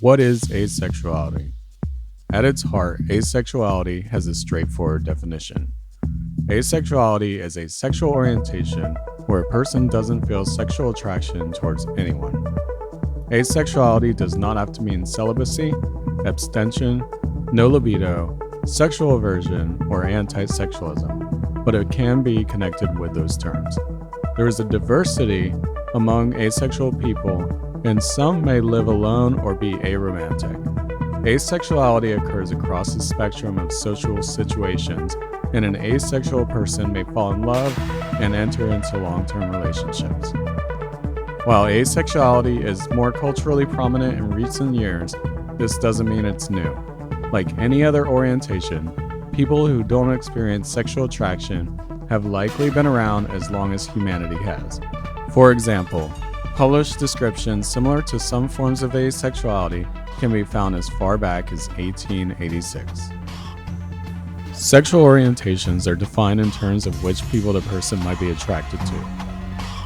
What is asexuality? At its heart, asexuality has a straightforward definition. Asexuality is a sexual orientation where a person doesn't feel sexual attraction towards anyone. Asexuality does not have to mean celibacy, abstention, no libido, sexual aversion, or anti-sexualism, but it can be connected with those terms. There is a diversity among asexual people, and some may live alone or be aromantic. Asexuality occurs across the spectrum of social situations, and an asexual person may fall in love and enter into long-term relationships. While asexuality is more culturally prominent in recent years, this doesn't mean it's new. Like any other orientation, people who don't experience sexual attraction have likely been around as long as humanity has. For example, published descriptions similar to some forms of asexuality can be found as far back as 1886. Sexual orientations are defined in terms of which people the person might be attracted to.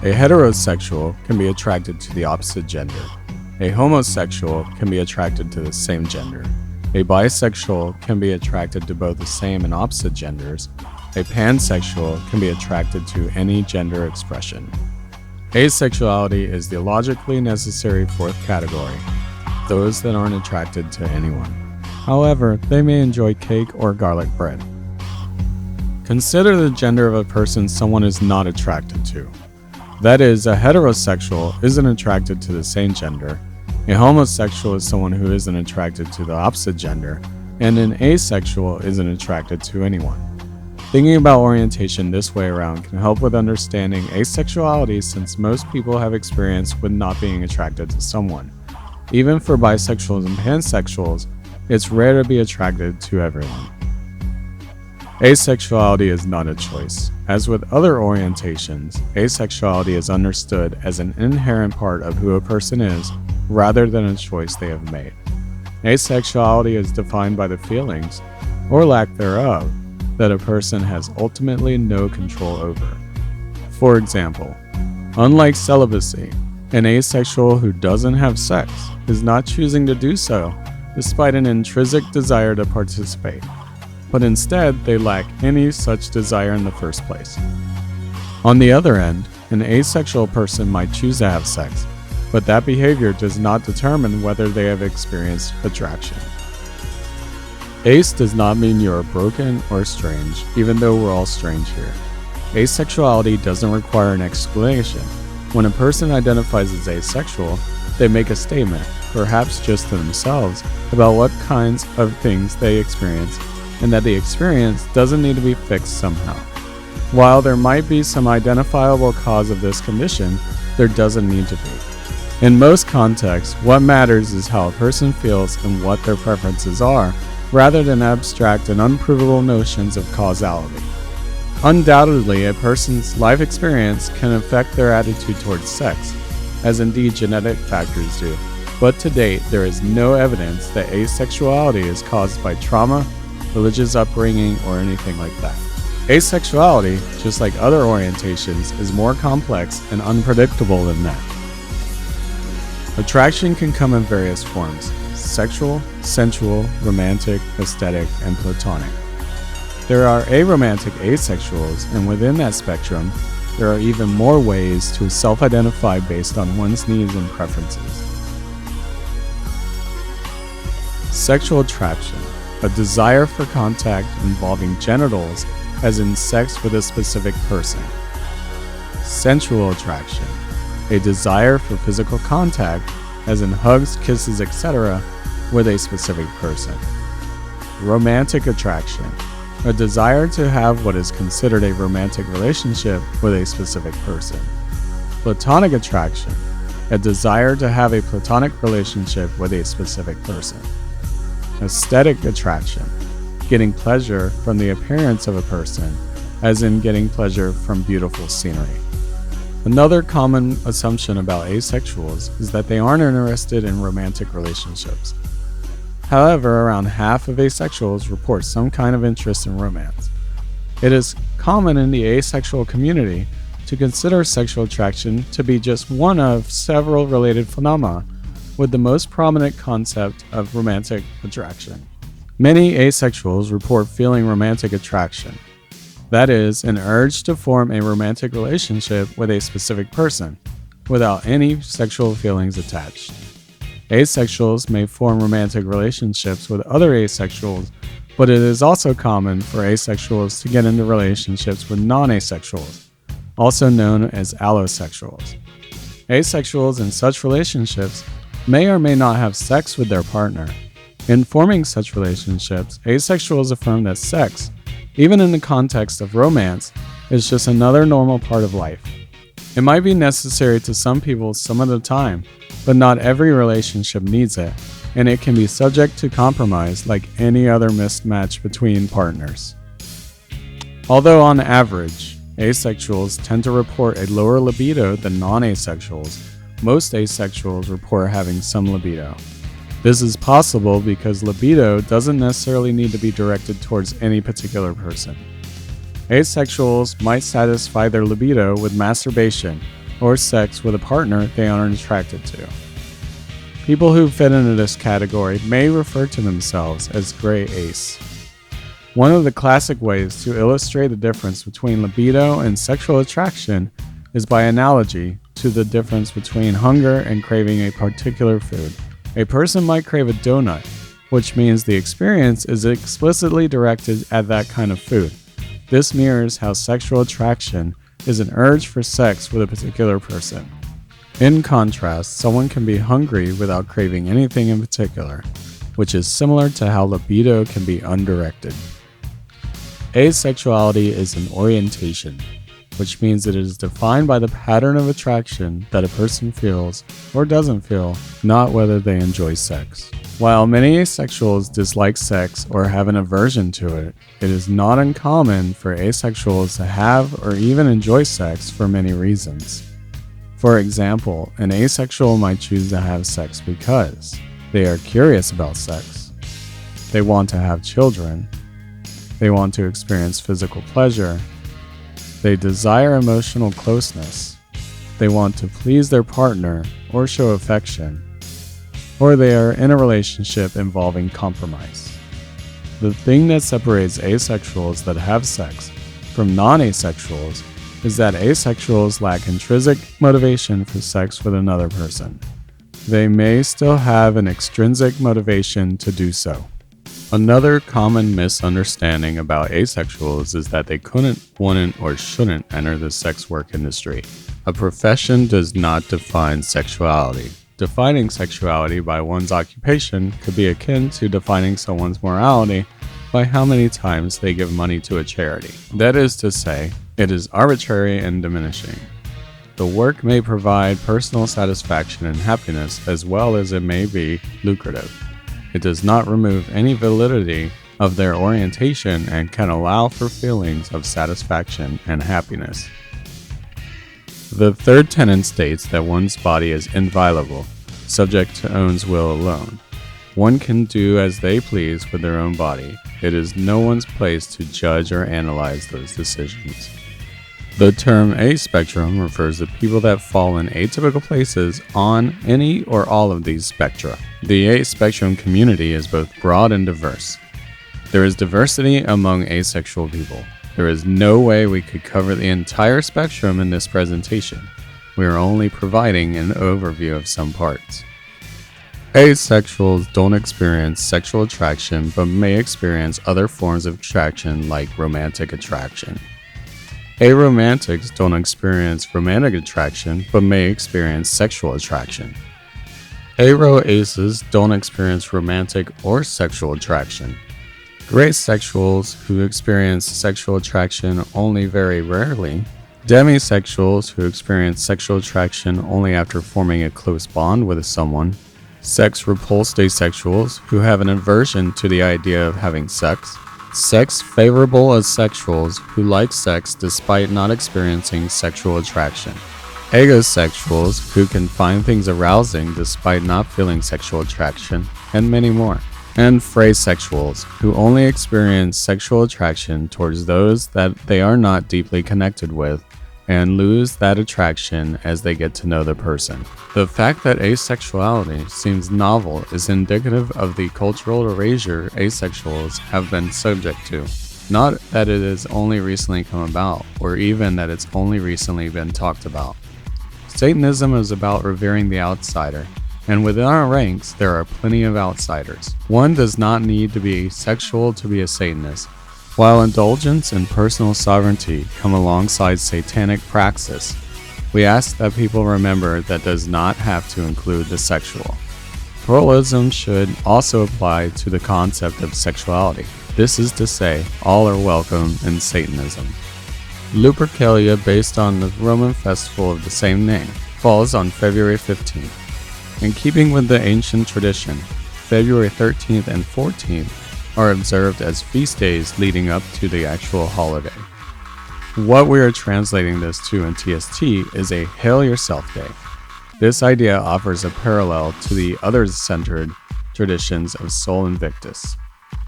A heterosexual can be attracted to the opposite gender. A homosexual can be attracted to the same gender. A bisexual can be attracted to both the same and opposite genders. A pansexual can be attracted to any gender expression. Asexuality is the logically necessary fourth category, those that aren't attracted to anyone. However, they may enjoy cake or garlic bread. Consider the gender of a person someone is not attracted to. That is, a heterosexual isn't attracted to the same gender, a homosexual is someone who isn't attracted to the opposite gender, and an asexual isn't attracted to anyone. Thinking about orientation this way around can help with understanding asexuality, since most people have experience with not being attracted to someone. Even for bisexuals and pansexuals, it's rare to be attracted to everyone. Asexuality is not a choice. As with other orientations, asexuality is understood as an inherent part of who a person is rather than a choice they have made. Asexuality is defined by the feelings, or lack thereof, that a person has ultimately no control over. For example, unlike celibacy, an asexual who doesn't have sex is not choosing to do so despite an intrinsic desire to participate, but instead they lack any such desire in the first place. On the other end, an asexual person might choose to have sex, but that behavior does not determine whether they have experienced attraction. Ace does not mean you are broken or strange, even though we're all strange here. Asexuality doesn't require an explanation. When a person identifies as asexual, they make a statement, perhaps just to themselves, about what kinds of things they experience, and that the experience doesn't need to be fixed somehow. While there might be some identifiable cause of this condition, there doesn't need to be. In most contexts, what matters is how a person feels and what their preferences are, rather than abstract and unprovable notions of causality. Undoubtedly, a person's life experience can affect their attitude towards sex, as indeed genetic factors do, but to date there is no evidence that asexuality is caused by trauma, religious upbringing, or anything like that. Asexuality, just like other orientations, is more complex and unpredictable than that. Attraction can come in various forms: sexual, sensual, romantic, aesthetic, and platonic. There are aromantic asexuals, and within that spectrum, there are even more ways to self-identify based on one's needs and preferences. Sexual attraction, a desire for contact involving genitals, as in sex with a specific person. Sensual attraction, a desire for physical contact, as in hugs, kisses, etc., with a specific person. Romantic attraction, a desire to have what is considered a romantic relationship with a specific person. Platonic attraction, a desire to have a platonic relationship with a specific person. Aesthetic attraction, getting pleasure from the appearance of a person, as in getting pleasure from beautiful scenery. Another common assumption about asexuals is that they aren't interested in romantic relationships. However, around half of asexuals report some kind of interest in romance. It is common in the asexual community to consider sexual attraction to be just one of several related phenomena, with the most prominent concept of romantic attraction. Many asexuals report feeling romantic attraction. That is, an urge to form a romantic relationship with a specific person, without any sexual feelings attached. Asexuals may form romantic relationships with other asexuals, but it is also common for asexuals to get into relationships with non-asexuals, also known as allosexuals. Asexuals in such relationships may or may not have sex with their partner. In forming such relationships, asexuals affirm that sex, even in the context of romance, is just another normal part of life. It might be necessary to some people some of the time, but not every relationship needs it, and it can be subject to compromise like any other mismatch between partners. Although on average, asexuals tend to report a lower libido than non-asexuals, most asexuals report having some libido. This is possible because libido doesn't necessarily need to be directed towards any particular person. Asexuals might satisfy their libido with masturbation or sex with a partner they aren't attracted to. People who fit into this category may refer to themselves as gray ace. One of the classic ways to illustrate the difference between libido and sexual attraction is by analogy to the difference between hunger and craving a particular food. A person might crave a donut, which means the experience is explicitly directed at that kind of food. This mirrors how sexual attraction is an urge for sex with a particular person. In contrast, someone can be hungry without craving anything in particular, which is similar to how libido can be undirected. Asexuality is an orientation, which means it is defined by the pattern of attraction that a person feels or doesn't feel, not whether they enjoy sex. While many asexuals dislike sex or have an aversion to it, it is not uncommon for asexuals to have or even enjoy sex for many reasons. For example, an asexual might choose to have sex because they are curious about sex, they want to have children, they want to experience physical pleasure, they desire emotional closeness, they want to please their partner or show affection, or they are in a relationship involving compromise. The thing that separates asexuals that have sex from non-asexuals is that asexuals lack intrinsic motivation for sex with another person. They may still have an extrinsic motivation to do so. Another common misunderstanding about asexuals is that they couldn't, wouldn't, or shouldn't enter the sex work industry. A profession does not define sexuality. Defining sexuality by one's occupation could be akin to defining someone's morality by how many times they give money to a charity. That is to say, it is arbitrary and diminishing. The work may provide personal satisfaction and happiness as well as it may be lucrative. It does not remove any validity of their orientation and can allow for feelings of satisfaction and happiness. The third tenet states that one's body is inviolable, subject to one's will alone. One can do as they please with their own body. It is no one's place to judge or analyze those decisions. The term aspectrum refers to people that fall in atypical places on any or all of these spectra. The aspectrum community is both broad and diverse. There is diversity among asexual people. There is no way we could cover the entire spectrum in this presentation. We are only providing an overview of some parts. Asexuals don't experience sexual attraction but may experience other forms of attraction like romantic attraction. Aromantics don't experience romantic attraction but may experience sexual attraction. Aroaces don't experience romantic or sexual attraction. Gray sexuals who experience sexual attraction only very rarely. Demisexuals who experience sexual attraction only after forming a close bond with someone. Sex-repulsed asexuals who have an aversion to the idea of having sex. Sex-favorable asexuals who like sex despite not experiencing sexual attraction. Agosexuals who can find things arousing despite not feeling sexual attraction, and many more. And phrasexuals who only experience sexual attraction towards those that they are not deeply connected with and lose that attraction as they get to know the person. The fact that asexuality seems novel is indicative of the cultural erasure asexuals have been subject to. Not that it has only recently come about, or even that it's only recently been talked about. Satanism is about revering the outsider, and within our ranks there are plenty of outsiders. One does not need to be asexual to be a Satanist. While indulgence and personal sovereignty come alongside satanic praxis, we ask that people remember that does not have to include the sexual. Pluralism should also apply to the concept of sexuality. This is to say, all are welcome in Satanism. Lupercalia, based on the Roman festival of the same name, falls on February 15th. In keeping with the ancient tradition, February 13th and 14th are observed as feast days leading up to the actual holiday. What we are translating this to in TST is a Hail Yourself Day. This idea offers a parallel to the others-centered traditions of Sol Invictus.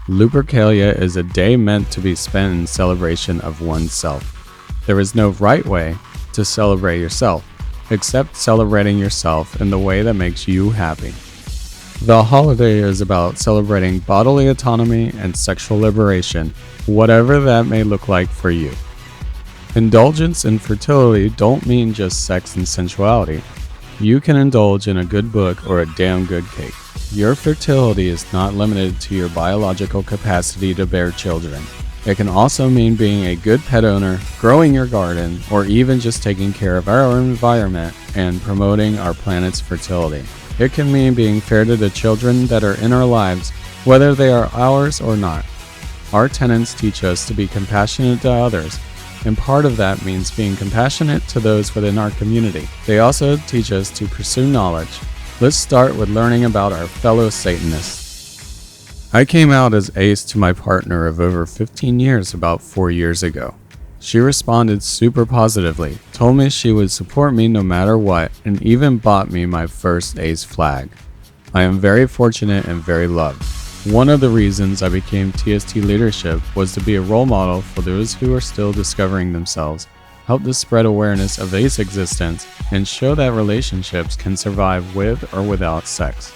Lupercalia is a day meant to be spent in celebration of oneself. There is no right way to celebrate yourself, except celebrating yourself in the way that makes you happy. The holiday is about celebrating bodily autonomy and sexual liberation, whatever that may look like for you. Indulgence and fertility don't mean just sex and sensuality. You can indulge in a good book or a damn good cake. Your fertility is not limited to your biological capacity to bear children. It can also mean being a good pet owner, growing your garden, or even just taking care of our environment and promoting our planet's fertility. It can mean being fair to the children that are in our lives, whether they are ours or not. Our tenets teach us to be compassionate to others, and part of that means being compassionate to those within our community. They also teach us to pursue knowledge. Let's start with learning about our fellow Satanists. I came out as ace to my partner of over 15 years about 4 years ago. She responded super positively, told me she would support me no matter what, and even bought me my first ace flag. I am very fortunate and very loved. One of the reasons I became TST leadership was to be a role model for those who are still discovering themselves, help to spread awareness of ace existence, and show that relationships can survive with or without sex.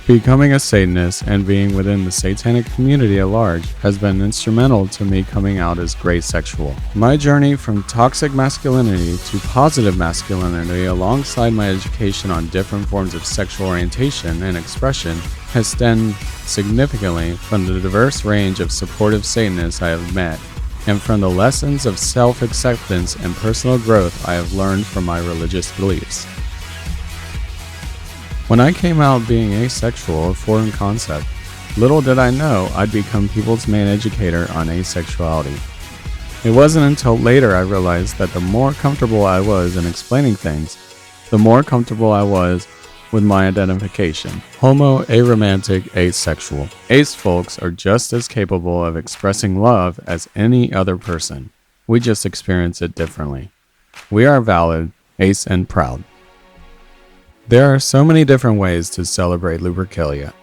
Becoming a Satanist and being within the satanic community at large has been instrumental to me coming out as gray sexual. My journey from toxic masculinity to positive masculinity alongside my education on different forms of sexual orientation and expression has stemmed significantly from the diverse range of supportive Satanists I have met and from the lessons of self-acceptance and personal growth I have learned from my religious beliefs. When I came out being asexual, a foreign concept, little did I know I'd become people's main educator on asexuality. It wasn't until later I realized that the more comfortable I was in explaining things, the more comfortable I was with my identification. Homo, aromantic, asexual. Ace folks are just as capable of expressing love as any other person. We just experience it differently. We are valid, ace, and proud. There are so many different ways to celebrate Lupercalia.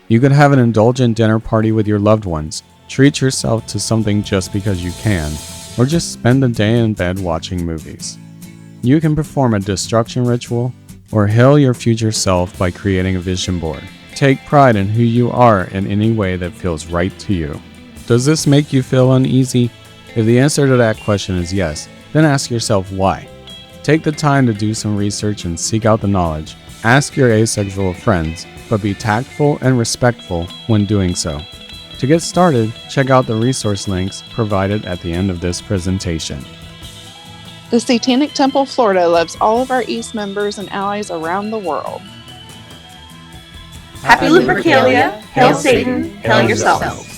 You could have an indulgent dinner party with your loved ones, treat yourself to something just because you can, or just spend the day in bed watching movies. You can perform a destruction ritual, or hail your future self by creating a vision board. Take pride in who you are in any way that feels right to you. Does this make you feel uneasy? If the answer to that question is yes, then ask yourself why. Take the time to do some research and seek out the knowledge. Ask your asexual friends, but be tactful and respectful when doing so. To get started, check out the resource links provided at the end of this presentation. The Satanic Temple Florida loves all of our East members and allies around the world. Happy Lupercalia, hail Satan, hail yourself.